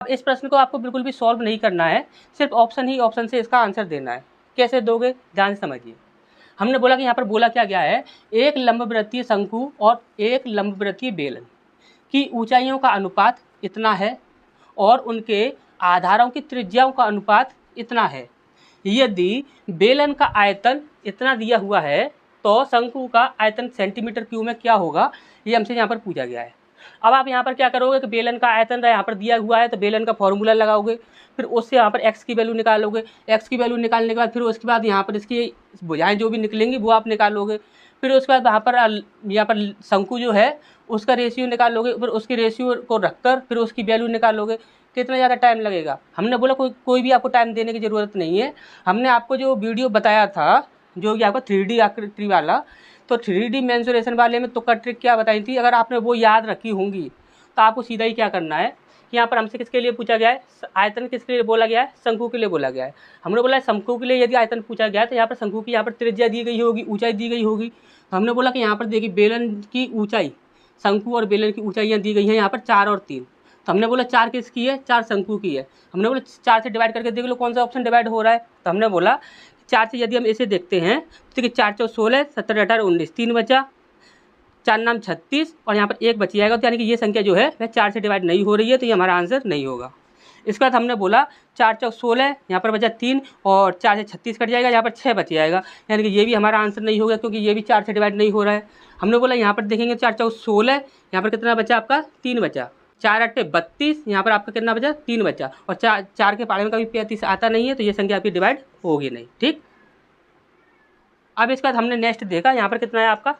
अब इस प्रश्न को आपको बिल्कुल भी सॉल्व नहीं करना है, सिर्फ ऑप्शन से इसका आंसर देना है। कैसे दोगे, ध्यान से समझिए। हमने बोला कि यहाँ पर बोला क्या गया है, एक लंबवृत्तीय शंकु और एक लंबवृत्तीय बेलन की ऊंचाइयों का अनुपात इतना है और उनके आधारों की त्रिज्याओं का अनुपात इतना है। यदि बेलन का आयतन इतना दिया हुआ है तो शंकु का आयतन सेंटीमीटर क्यूब में क्या होगा, ये हमसे यहाँ पर पूछा गया है। अब आप यहाँ पर क्या करोगे कि बेलन का आयतन यहाँ पर दिया हुआ है तो बेलन का फॉर्मूला लगाओगे, फिर उससे यहाँ पर एक्स की वैल्यू निकालोगे। एक्स की वैल्यू निकालने के बाद फिर उसके बाद यहाँ पर इसकी भुजाएं जो भी निकलेंगी वो आप निकालोगे। फिर उसके बाद यहाँ पर शंकु जो है उसका रेशियो निकालोगे, फिर उसकी रेशियो को रखकर फिर उसकी वैल्यू निकालोगे। कितना ज़्यादा टाइम लगेगा? हमने बोला कोई भी आपको टाइम देने की ज़रूरत नहीं है। हमने आपको जो वीडियो बताया था जो कि आपका 3D आकृति वाला, तो 3D मेंसुरेशन वाले में तुक्का ट्रिक क्या बताई थी, अगर आपने वो याद रखी होंगी तो आपको सीधा ही क्या करना है कि यहाँ पर हमसे किसके लिए पूछा गया है, आयतन किसके लिए बोला गया है, शंकु के लिए बोला गया है। हमने बोला शंकु के लिए यदि आयतन पूछा गया तो यहाँ पर शंकु की यहाँ पर त्रिज्या दी गई होगी, ऊंचाई दी गई होगी। तो हमने बोला कि यहाँ पर देखिए बेलन की ऊंचाई, शंकु और बेलन की ऊंचाइयाँ दी गई हैं यहाँ पर 4 और 3। तो हमने बोला 4 किसकी है, 4 शंकु की है। हमने बोला 4 से डिवाइड करके देख लो कौन सा ऑप्शन डिवाइड हो रहा है। तो हमने बोला 4 से यदि हम इसे देखते हैं तो 4 चौ 16, 17 18 19, 3 बचा, 4 नाम 36 और यहाँ पर 1 बच जाएगा। तो यानी कि ये संख्या जो है वह 4 से डिवाइड नहीं हो रही है, तो ये हमारा आंसर नहीं होगा। इसके बाद हमने बोला 4 चौ 16, यहाँ पर बचा 3 और 4 से 36 कट जाएगा, यहाँ पर 6 बच जाएगा, यानी कि ये भी हमारा आंसर नहीं होगा क्योंकि ये भी 4 से डिवाइड नहीं हो रहा है। हमने बोला यहाँ पर देखेंगे 4 चौ 16, यहाँ पर कितना बचा आपका, 3 बचा, 4 8 32, यहाँ पर आपका कितना बचा, 3 बचा और 4 के पाड़े में कभी 35 आता नहीं है, तो ये संख्या आपकी डिवाइड होगी नहीं। ठीक, अब इसके बाद हमने नेक्स्ट देखा यहाँ पर कितना है आपका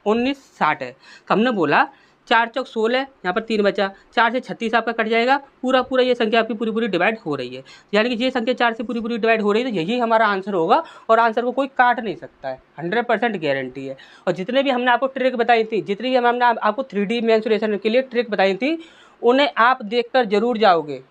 1960 है। तो हमने बोला 4 चौक 16, यहाँ पर 3 बचा, 4 से 36 आपका कट जाएगा, पूरा ये संख्या आपकी पूरी डिवाइड हो रही है, यानी कि ये संख्या 4 से पूरी डिवाइड हो रही है, तो यही हमारा आंसर होगा और आंसर को कोई काट नहीं सकता है, 100% गारंटी है। और जितने भी हमने आपको ट्रिक बताई थी, जितनी भी हमने आपको 3D मेंसुरेशन के लिए ट्रिक बताई थी, उन्हें आप देखकर जरूर जाओगे।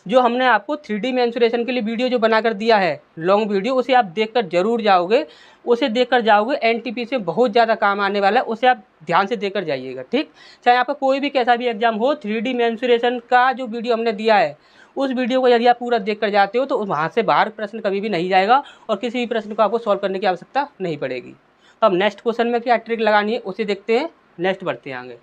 जो हमने आपको 3D मेंसुरेशन के लिए वीडियो जो बनाकर दिया है लॉन्ग वीडियो, उसे आप देखकर जरूर जाओगे, उसे देखकर जाओगे, एनटीपी से बहुत ज़्यादा काम आने वाला है, उसे आप ध्यान से देखकर जाइएगा। ठीक, चाहे आपका कोई भी कैसा भी एग्जाम हो, 3D मेंसुरेशन का जो वीडियो हमने दिया है उस वीडियो को यदि आप पूरा देख कर जाते हो तो वहाँ से बाहर प्रश्न कभी भी नहीं जाएगा और किसी भी प्रश्न को आपको सॉल्व करने की आवश्यकता नहीं पड़ेगी। तो अब नेक्स्ट क्वेश्चन में क्या ट्रिक लगानी है उसे देखते हैं, नेक्स्ट बढ़ते हैं आगे।